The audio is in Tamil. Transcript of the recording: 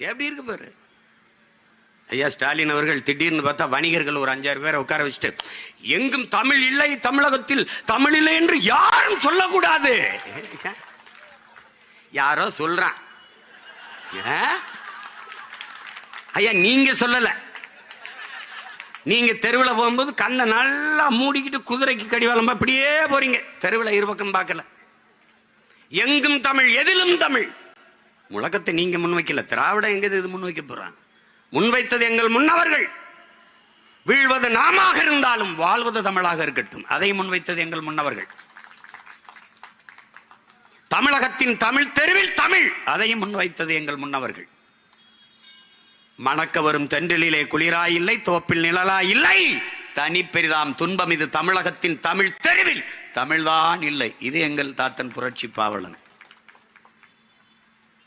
எப்படி இருக்கு பாரு. ஐயா ஸ்டாலின் அவர்கள் திடீர்னு பார்த்தா வணிகர்கள் ஒரு 5-6 பேரை உட்கார வச்சுட்டு, எங்கும் தமிழ் இல்லை, தமிழகத்தில் தமிழ் இல்லை என்று யாரும் சொல்லக்கூடாது. யாரோ சொல்றான். ஐயா நீங்க சொல்லல. நீங்க தெருவில் போகும்போது கண்ணை நல்லா மூடிக்கிட்டு குதிரைக்கு கடிவாளம் அப்படியே போறீங்க. தெருவில் இருபக்கம் பார்க்கல. எங்கும் தமிழ், எதிலும் தமிழ் முழக்கத்தை நீங்க முன்வைக்கல. திராவிடம் எங்க இது முன்வைக்க போறான்? முன்வைத்தது எங்கள் முன்னவர்கள். வீழ்வது நாமாக இருந்தாலும் வாழ்வது தமிழாக இருக்கட்டும், அதை முன்வைத்தது எங்கள் முன்னவர்கள். தமிழகத்தின் தமிழ் தெருவில் தமிழ், அதையும் முன்வைத்தது எங்கள் முன்னவர்கள். மணக்க வரும் தென்றலிலே குளிராய் இல்லை, தோப்பில் நிழலாய் இல்லை, தனி பெரிதாம் துன்பம் இது தமிழகத்தின் தமிழ் தெருவில் தமிழ்தான் இல்லை. இது எங்கள் தாத்தன் புரட்சி பாவலன்.